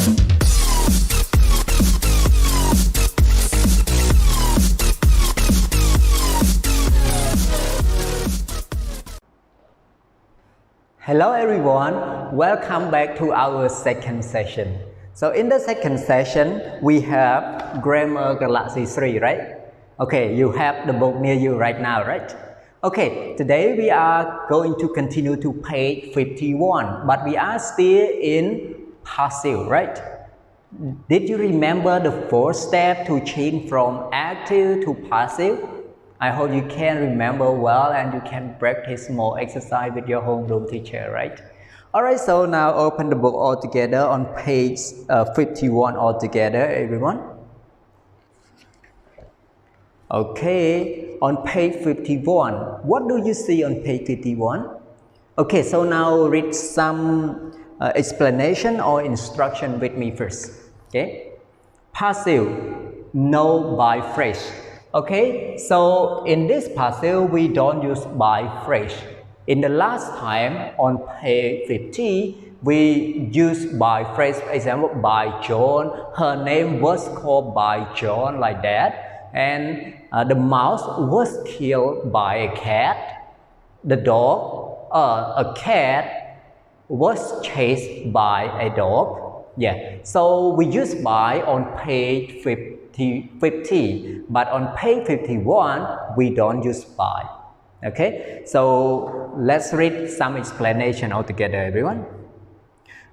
Hello everyone, welcome back to our second session. So in the second session, we have Grammar Galaxy 3, right? Okay, you have the book near you right now, right? Okay, today we are going to continue to page 51, but we are still in passive, right? Did you remember the first step to change from active to passive? I hope you can remember well and you can practice more exercise with your homeroom teacher, right? Alright, so now open the book all together on page 51 all together, everyone. Okay, on page 51, what do you see on page 51? Okay, so now read some explanation or instruction with me first. Okay, passive, know by phrase. Okay, so in this passive we don't use by phrase. In the last time on page 50 we use by phrase, for example by John, her name was called by John, like that, and the mouse was killed by a cat, the dog, a cat was chased by a dog. Yeah, so we use by on page 50, but on page 51 we don't use by. Okay, so let's read some explanation altogether, everyone.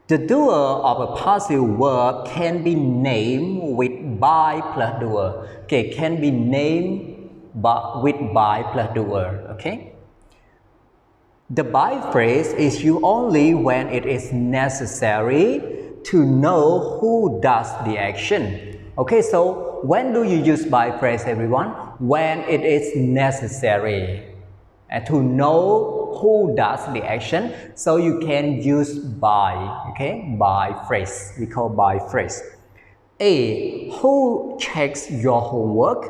The doer of a passive verb can be named with by plus doer. Okay, can be named with by plus doer. Okay. The by phrase is used only when it is necessary to know who does the action. Okay, so when do you use by phrase, everyone? When it is necessary to know who does the action, so you can use by. Okay, by phrase, we call by phrase. A, who checks your homework?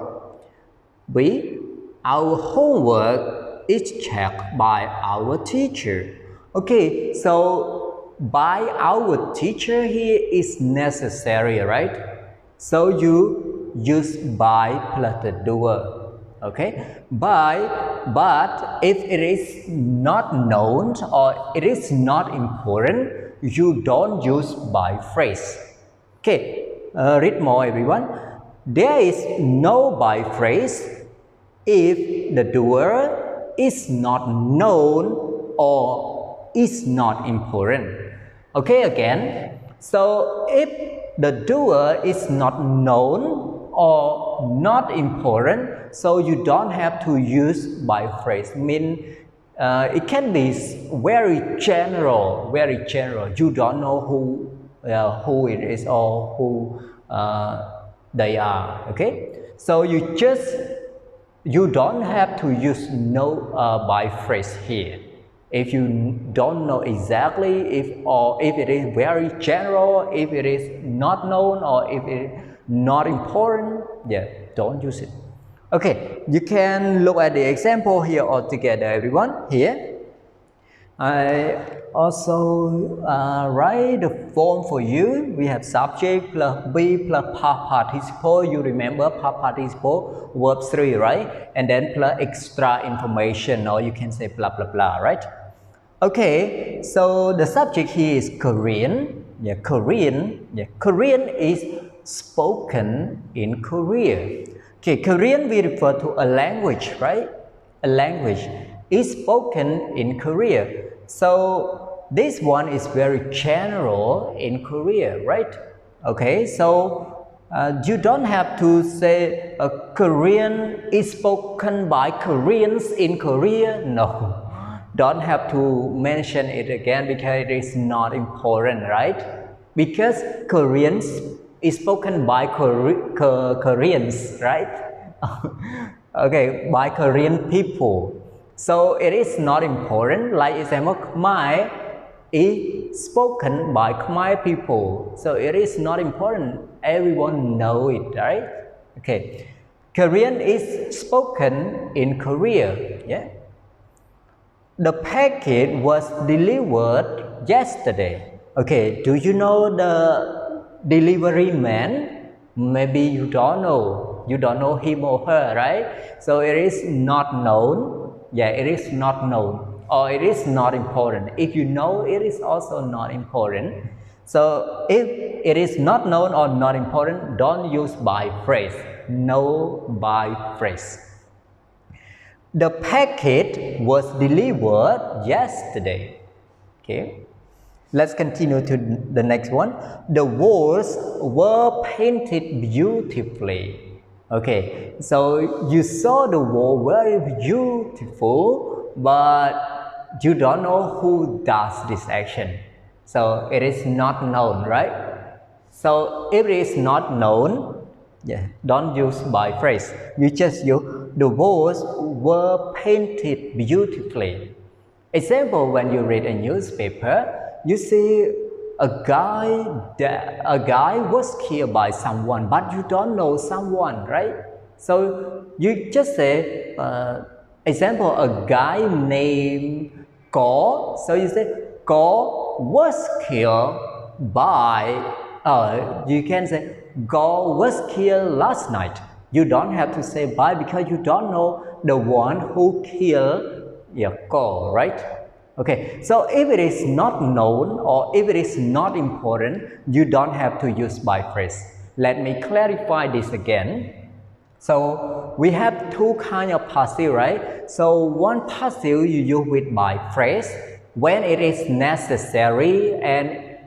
B, our homework is checked by our teacher. Okay, so by our teacher here is necessary, right? So you use by plus the doer. Okay, but if it is not known or it is not important, you don't use by phrase. Okay, read more, everyone. There is no by phrase if the doer is not known or is not important. Okay, again, so if the doer is not known or not important, so you don't have to use by phrase. It can be very general, You don't know who it is or who they are. Okay, so you don't have to use no by phrase here. If you don't know exactly if it is very general, if it is not known or if it is not important, yeah, don't use it. Okay, you can look at the example here all together, everyone. Here, I also write the form for you. We have subject plus be plus past participle. You remember past participle, verb 3, right? And then plus extra information, or you can say blah blah blah, right? Okay, so the subject here is Korean. Yeah, Korean. Yeah, Korean is spoken in Korea. Okay, Korean we refer to a language, right? A language is spoken in Korea. So this one is very general in Korea, right? Okay, so you don't have to say Korean is spoken by Koreans in Korea. No. Don't have to mention it again because it is not important, right? Because Koreans is spoken by Koreans, right? Okay, by Korean people. So it is not important. Like example, Khmer is spoken by Khmer people. So it is not important. Everyone knows it, right? Okay. Korean is spoken in Korea. Yeah. The package was delivered yesterday. Okay, do you know the delivery man, maybe you don't know him or her, right? So it is not known. Yeah, it is not known, or it is not important. If you know, it is also not important. So if it is not known or not important, don't use by phrase. No by phrase. The package was delivered yesterday. Okay. Let's continue to the next one. The walls were painted beautifully. Okay, so you saw the wall very beautiful, but you don't know who does this action. So it is not known, right? So if it is not known, yeah, don't use by phrase. You just use the walls were painted beautifully. Example, when you read a newspaper, you see a guy was killed by someone, but you don't know someone, right? So you just say, example, a guy named Ko. So you say Ko was killed by. You can say Ko was killed last night. You don't have to say by because you don't know the one who killed Ko, right? Okay, so if it is not known or if it is not important, you don't have to use by phrase. Let me clarify this again. So we have two kinds of passive, right? So one passive you use with by phrase when it is necessary and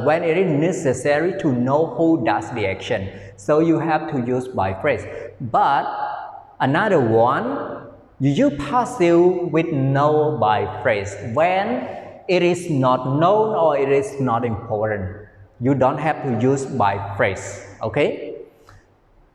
when it is necessary to know who does the action. So you have to use by phrase. But another one, you use passive with no by phrase when it is not known or it is not important. You don't have to use by phrase, okay?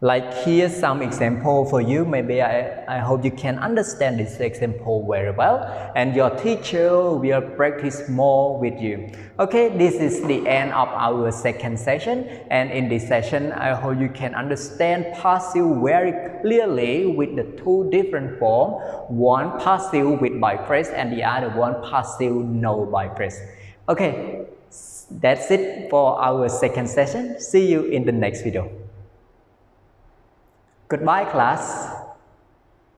Like here's some example for you. Maybe I hope you can understand this example very well and your teacher will practice more with you. Okay, this is the end of our second session, and in this session I hope you can understand passive very clearly with the two different forms, one passive with by phrase and the other one passive no by phrase. Okay, that's it for our second session. See you in the next video. Goodbye, class.